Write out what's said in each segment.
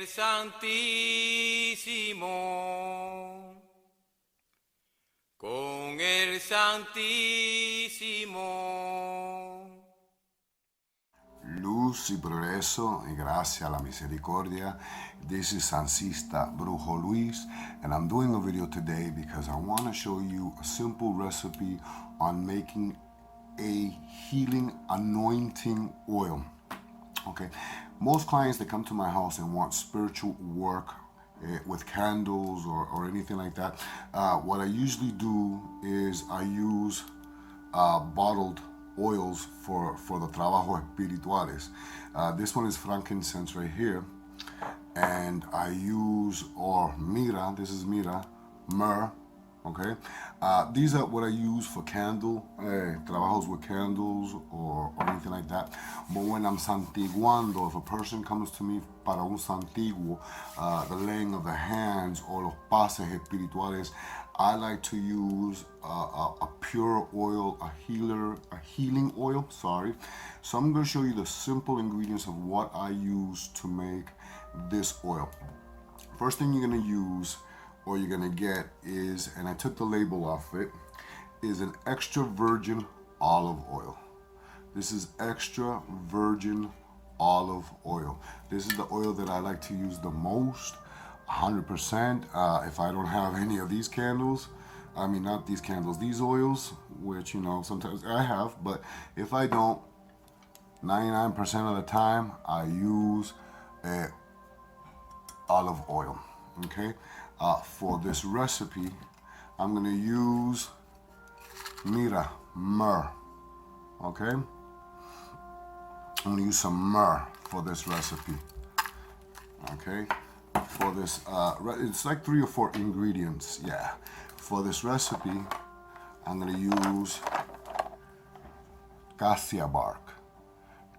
Santísimo, con el Santísimo. Luz y progreso y gracia a la misericordia. This is Sancista Brujo Luis, and I'm doing a video today because I want to show you a simple recipe on making a healing anointing oil. Okay, most clients that come to my house and want spiritual work with candles or anything like that, what I usually do is I use bottled oils for the trabajo espirituales. This one is frankincense right here, and I use, or mira, this is mira, myrrh, okay? These are what I use for candle, trabajos with candles or anything like that. But when I'm santiguando, if a person comes to me para un santiguo, the laying of the hands or los pases espirituales, I like to use a pure oil, a healing oil, sorry. So I'm going to show you the simple ingredients of what I use to make this oil. First thing you're going to use, or you're going to get is, and I took the label off it, is an extra virgin olive oil. This is extra virgin olive oil. This is the oil that I like to use the most. 100%. If I don't have any of these candles, I mean not these candles, these oils, which you know sometimes I have, but if I don't, 99% of the time I use olive oil. Okay, for this recipe I'm gonna use mira, myrrh. Okay, I'm gonna use some myrrh for this recipe. Okay, for this, it's like 3 or 4 ingredients, yeah. For this recipe, I'm gonna use cassia bark.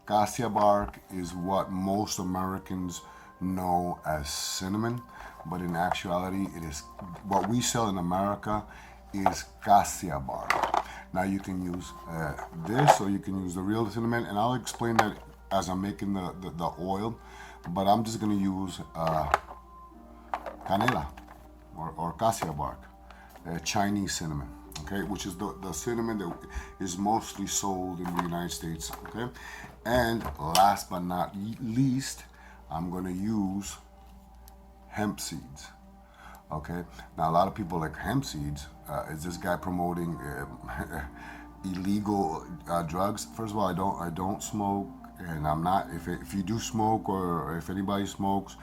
Cassia bark is what most Americans know as cinnamon, but in actuality, it is what we sell in America is cassia bark. Now you can use this, or you can use the real cinnamon, and I'll explain that as I'm making the oil. But I'm just gonna use canela or cassia bark, Chinese cinnamon, okay, which is the cinnamon that is mostly sold in the United States, okay. And last but not least, I'm gonna use hemp seeds. Okay, now a lot of people like hemp seeds. Is this guy promoting illegal drugs? First of all, I don't smoke, and I'm not. If you do smoke, or if anybody smokes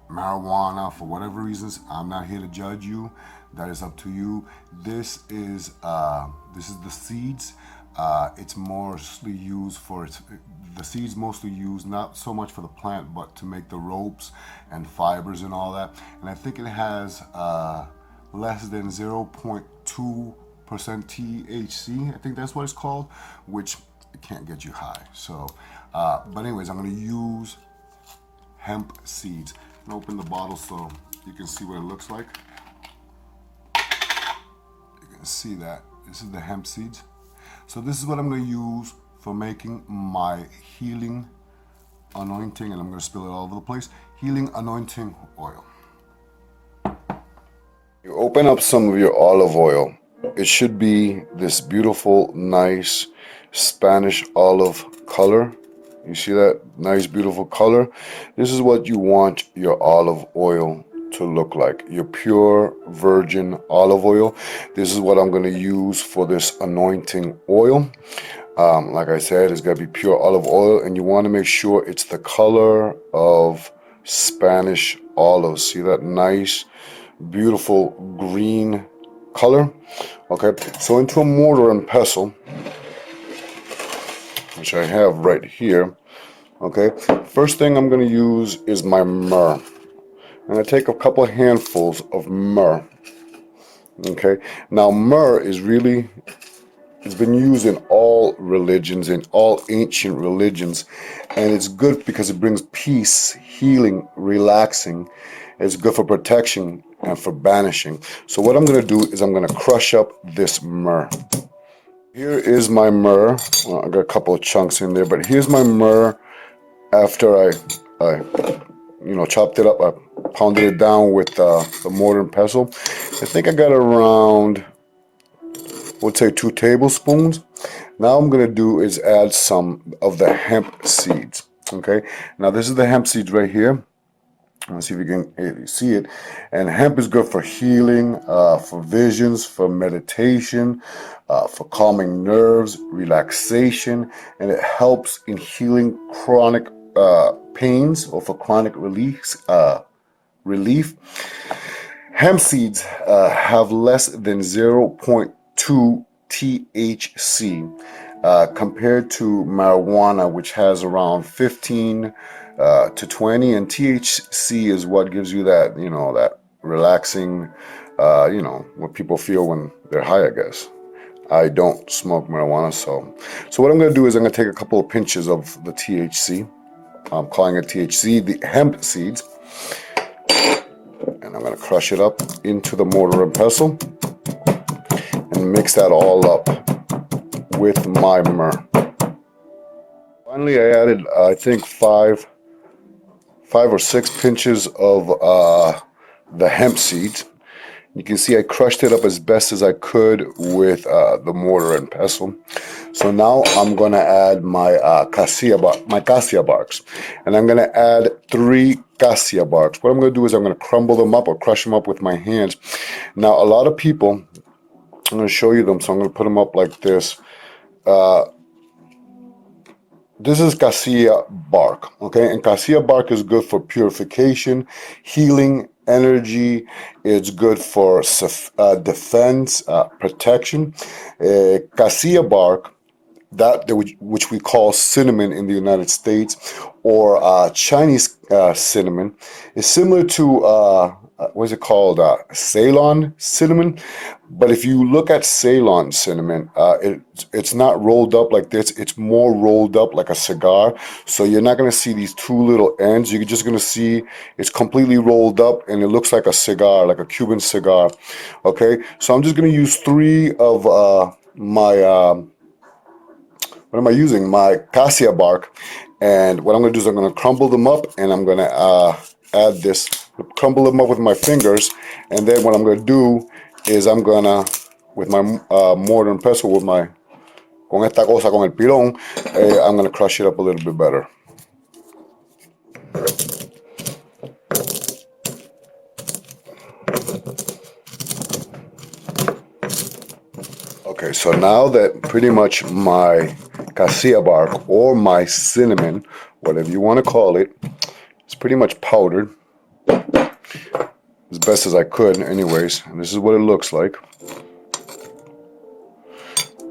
marijuana for whatever reasons, I'm not here to judge you. That is up to you. This is the seeds. It's mostly used for the seeds mostly used not so much for the plant, but to make the ropes and fibers and all that. And I think it has less than 0.2% THC. I think that's what it's called, which it can't get you high. So, but anyways, I'm gonna use hemp seeds. I'm gonna open the bottle so you can see what it looks like. You can see that this is the hemp seeds. So this is what I'm going to use for making my healing anointing, and I'm going to spill it all over the place, healing anointing oil. You open up some of your olive oil. It should be this beautiful, nice Spanish olive color. You see that nice, beautiful color? This is what you want your olive oil to look like, your pure virgin olive oil. This is what I'm going to use for this anointing oil. Like I said, it's got to be pure olive oil, and you want to make sure it's the color of Spanish olives. See that nice, beautiful green color? Okay, so into a mortar and pestle, which I have right here. Okay, first thing I'm going to use is my myrrh. I'm going to take a couple of handfuls of myrrh. Okay, now myrrh is really, it's been used in all religions, in all ancient religions, and it's good because it brings peace, healing, relaxing. It's good for protection and for banishing. So what I'm going to do is I'm going to crush up this myrrh. Here is my myrrh. Well, I got a couple of chunks in there, but here's my myrrh after I chopped it up. I pounded it down with the mortar and pestle. I think I got around, we'll say 2 tablespoons. Now I'm going to do is add some of the hemp seeds. Okay, now this is the hemp seeds right here. Let's see if you can see it. And hemp is good for healing, for visions, for meditation, for calming nerves, relaxation, and it helps in healing chronic pains or for chronic relief. Hemp seeds have less than 0.2 THC compared to marijuana, which has around 15 to 20, and THC is what gives you that, that relaxing, what people feel when they're high, I guess. I don't smoke marijuana, so what I'm going to do is I'm going to take a couple of pinches of the THC. I'm calling it THC, the hemp seeds, and I'm going to crush it up into the mortar and pestle and mix that all up with my myrrh. Finally, I added, I think, five or six pinches of the hemp seeds. You can see I crushed it up as best as I could with the mortar and pestle. So now I'm going to add my cassia barks, and I'm going to add 3 cassia barks. What I'm going to do is I'm going to crumble them up or crush them up with my hands. Now, a lot of people, I'm going to show you them, so I'm going to put them up like this. This is cassia bark, okay? And cassia bark is good for purification, healing, energy. It's good for defense, protection. Cassia bark, which we call cinnamon in the United States, or Chinese cinnamon, is similar to what is it called? Ceylon cinnamon. But if you look at Ceylon cinnamon, it's not rolled up like this. It's more rolled up like a cigar. So you're not going to see these 2 little ends. You're just going to see it's completely rolled up and it looks like a cigar, like a Cuban cigar. Okay, so I'm just going to use 3 of my what am I using? My cassia bark. And what I'm going to do is I'm going to crumble them up, and I'm going to add this, crumble them up with my fingers. And then what I'm going to do is I'm going to, with my mortar and pestle, con esta cosa, con el pilón, I'm going to crush it up a little bit better. Okay, so now that pretty much my cassia bark or my cinnamon, whatever you want to call it, it's pretty much powdered as best as I could anyways, and this is what it looks like.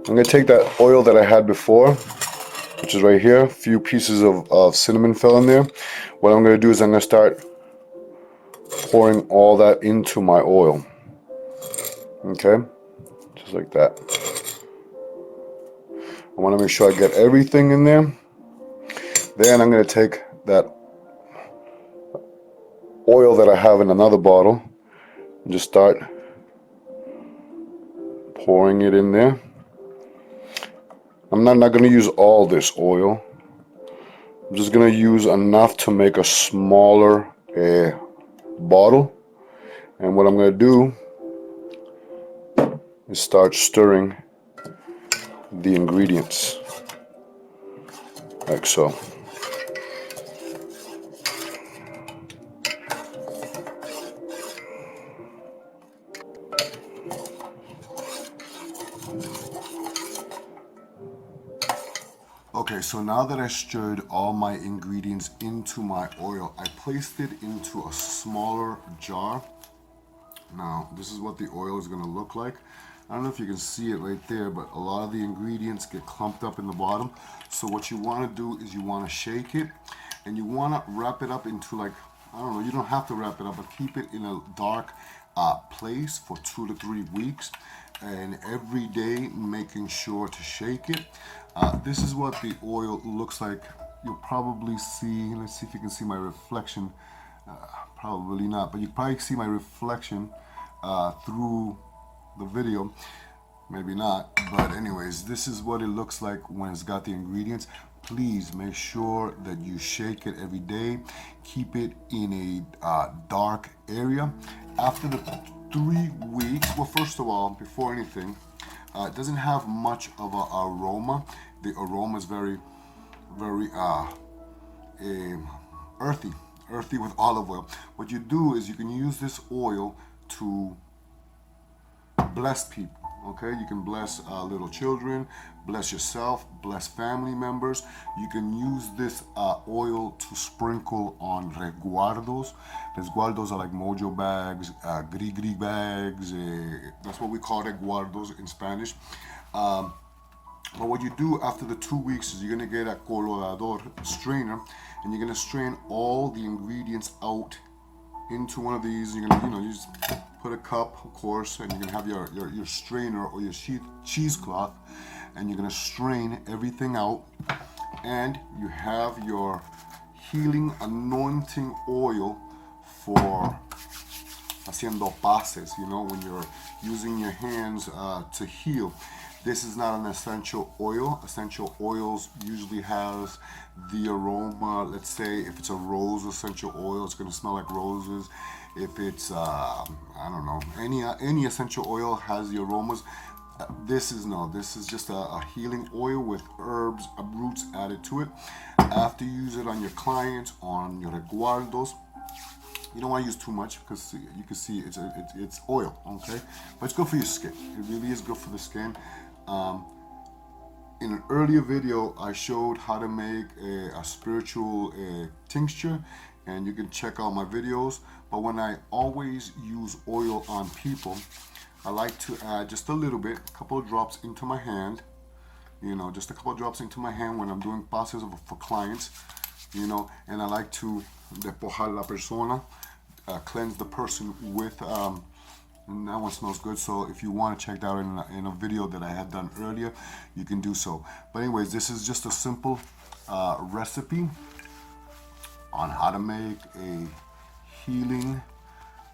I'm going to take that oil that I had before, which is right here. A few pieces of cinnamon fell in there. What I'm going to do is I'm going to start pouring all that into my oil. Okay, just like that. I want to make sure I get everything in there. Then I'm going to take that oil that I have in another bottle and just start pouring it in there. I'm not going to use all this oil. I'm just going to use enough to make a smaller bottle. And what I'm going to do is start stirring the ingredients like so. Okay, so now that I stirred all my ingredients into my oil, I placed it into a smaller jar. Now, this is what the oil is going to look like. I don't know if you can see it right there, but a lot of the ingredients get clumped up in the bottom. So what you want to do is you want to shake it, and you want to wrap it up into, like, I don't know, you don't have to wrap it up, but keep it in a dark place for 2 to 3 weeks, and every day making sure to shake it. This is what the oil looks like. You'll probably see, let's see if you can see my reflection. Probably not, but you probably see my reflection through the video. Maybe not, but anyways, this is what it looks like when it's got the ingredients. please make sure that you shake it every day. Keep it in a dark area. After the 3 weeks, well, first of all, before anything, it doesn't have much of an aroma. The aroma is very, very earthy with olive oil. What you do is you can use this oil to bless people. Okay, you can bless little children, bless yourself, bless family members. You can use this oil to sprinkle on resguardos. Resguardos are like mojo bags, gris bags. That's what we call resguardos in Spanish. But what you do after the 2 weeks is you're gonna get a colorador strainer, and you're gonna strain all the ingredients out into one of these. You're gonna, you just put a cup, of course, and you're gonna have your strainer or your cheesecloth, and you're gonna strain everything out, and you have your healing anointing oil for haciendo pases, when you're using your hands to heal. This is not an essential oil. Essential oils usually has the aroma. Let's say if it's a rose essential oil, it's going to smell like roses. If it's I don't know, any essential oil has the aromas. This is just a healing oil with herbs, roots added to it. After you use it on your clients, on your resguardos, you don't want to use too much because you can see it's oil, okay? But it's good for your skin. It really is good for the skin. In an earlier video, I showed how to make a spiritual tincture, and you can check out my videos. But when I always use oil on people, I like to add just a little bit, a couple of drops into my hand, just a couple of drops into my hand when I'm doing passes for clients, and I like to despojar la persona, cleanse the person with, and that one smells good. So if you want to check that out in a video that I had done earlier, you can do so. But anyways, this is just a simple recipe on how to make a healing,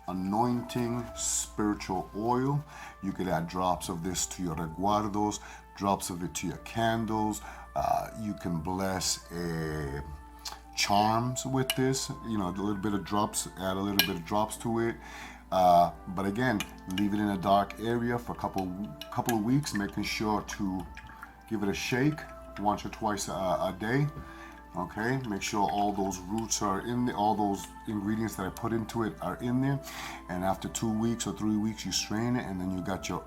anointing, spiritual oil. You could add drops of this to your resguardos, drops of it to your candles. You can bless charms with this, a little bit of drops, add a little bit of drops to it. But again, leave it in a dark area for a couple of weeks, making sure to give it a shake once or twice a day. Okay, make sure all those roots are in there, all those ingredients that I put into it are in there. And after 2 weeks or 3 weeks, you strain it, and then you got your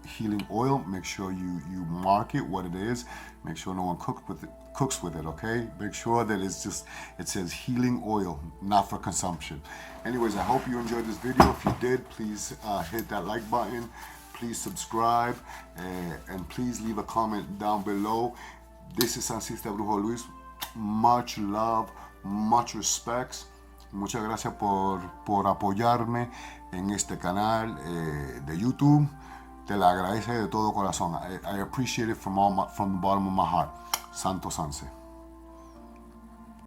healing oil. Make sure you mark it what it is. Make sure no one cooks with it. Okay, make sure that it says healing oil, not for consumption. Anyways, I hope you enjoyed this video. If you did, please hit that like button, please subscribe, and please leave a comment down below. This is Sancista Brujo Luis. Much love, much respects. Muchas gracias por apoyarme en este canal de YouTube. Te la agradece de todo corazón. I appreciate it from the bottom of my heart. Santo Sanse.